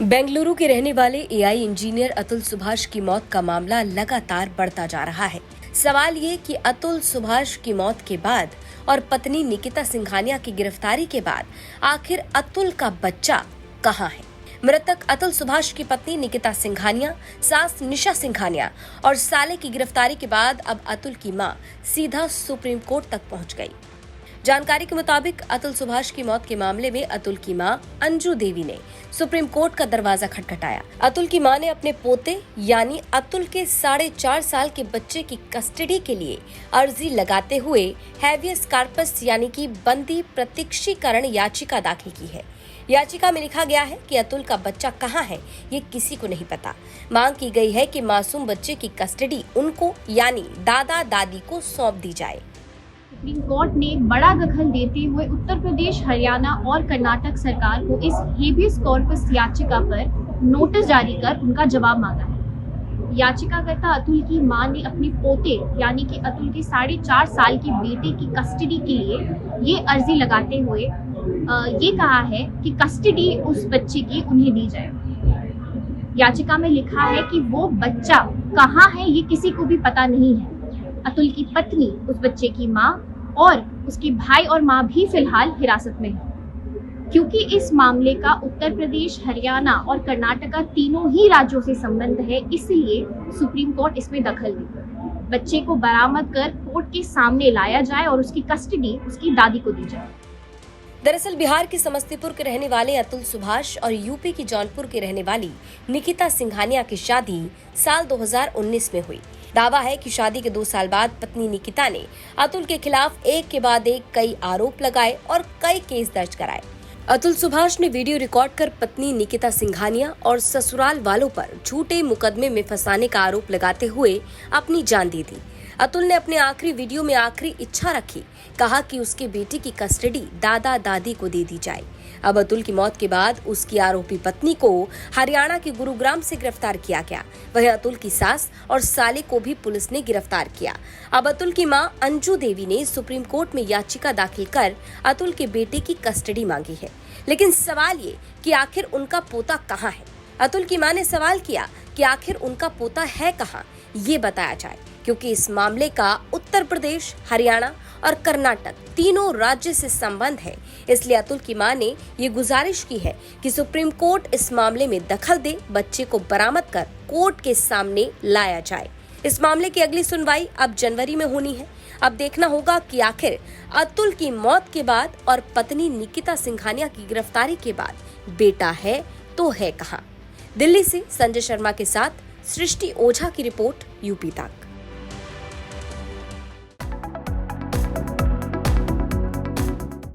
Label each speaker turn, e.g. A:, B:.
A: बेंगलुरु के रहने वाले एआई इंजीनियर अतुल सुभाष की मौत का मामला लगातार बढ़ता जा रहा है। सवाल ये कि अतुल सुभाष की मौत के बाद और पत्नी निकिता सिंघानिया की गिरफ्तारी के बाद आखिर अतुल का बच्चा कहाँ है? मृतक अतुल सुभाष की पत्नी निकिता सिंघानिया, सास निशा सिंघानिया और साले की गिरफ्तारी के बाद अब अतुल की मां सीधा सुप्रीम कोर्ट तक पहुंच गई। जानकारी के मुताबिक अतुल सुभाष की मौत के मामले में अतुल की मां अंजू देवी ने सुप्रीम कोर्ट का दरवाजा खटखटाया। अतुल की मां ने अपने पोते यानी अतुल के 4.5 साल के बच्चे की कस्टडी के लिए अर्जी लगाते हुए हैवियस कार्पस यानी कि बंदी प्रत्यक्षीकरण याचिका दाखिल की है। याचिका में लिखा गया है कि अतुल का बच्चा कहाँ है ये किसी को नहीं पता। मांग की गई है कि मासूम बच्चे की कस्टडी उनको यानी दादा दादी को सौंप दी जाए।
B: सुप्रीम कोर्ट ने बड़ा दखल देते हुए उत्तर प्रदेश, हरियाणा और कर्नाटक सरकार को इस हेबियस कॉर्पस याचिका पर नोटिस जारी कर उनका जवाब मांगा है। याचिकाकर्ता अतुल की मां ने अपने पोते यानी कि अतुल के 4.5 साल के बेटे की कस्टडी के लिए ये अर्जी लगाते हुए ये कहा है कि कस्टडी उस बच्चे की उन्हें दी जाए। याचिका में लिखा है कि वो बच्चा कहाँ है ये किसी को भी पता नहीं है। अतुल की पत्नी, उस बच्चे की मां और उसके भाई और मां भी फिलहाल हिरासत में है। क्योंकि इस मामले का उत्तर प्रदेश, हरियाणा और कर्नाटक तीनों ही राज्यों से संबंध है, इसलिए सुप्रीम कोर्ट इसमें दखल दे। बच्चे को बरामद कर कोर्ट के सामने लाया जाए और उसकी कस्टडी उसकी दादी को दी जाए।
A: दरअसल बिहार के समस्तीपुर के रहने वाले अतुल सुभाष और यूपी की जौनपुर के रहने वाली निकिता सिंघानिया की शादी साल 2019 में हुई। दावा है कि शादी के 2 साल बाद पत्नी निकिता ने अतुल के खिलाफ एक के बाद एक कई आरोप लगाए और कई केस दर्ज कराए। अतुल सुभाष ने वीडियो रिकॉर्ड कर पत्नी निकिता सिंघानिया और ससुराल वालों पर झूठे मुकदमे में फंसाने का आरोप लगाते हुए अपनी जान दे दी। अतुल ने अपने आखिरी वीडियो में आखिरी इच्छा रखी, कहा कि उसके बेटे की कस्टडी दादा दादी को दे दी जाए। अब अतुल की मौत के बाद उसकी आरोपी पत्नी को हरियाणा के गुरुग्राम से गिरफ्तार किया गया। वहीं अतुल की सास और साले को भी पुलिस ने गिरफ्तार किया। अब अतुल की मां अंजू देवी ने सुप्रीम कोर्ट में याचिका दाखिल कर अतुल के बेटे की कस्टडी मांगी है। लेकिन सवाल ये कि आखिर उनका पोता कहाँ है? अतुल की मां ने सवाल किया कि आखिर उनका पोता है कहाँ, ये बताया जाए, क्योंकि इस मामले का उत्तर प्रदेश, हरियाणा और कर्नाटक तीनों राज्य से संबंध है। इसलिए अतुल की मां ने ये गुजारिश की है कि सुप्रीम कोर्ट इस मामले में दखल दे, बच्चे को बरामद कर कोर्ट के सामने लाया जाए। इस मामले की अगली सुनवाई अब जनवरी में होनी है। अब देखना होगा कि आखिर अतुल की मौत के बाद और पत्नी निकिता सिंघानिया की गिरफ्तारी के बाद बेटा है तो है कहाँ। दिल्ली से संजय शर्मा के साथ सृष्टि ओझा की रिपोर्ट, यूपी तक।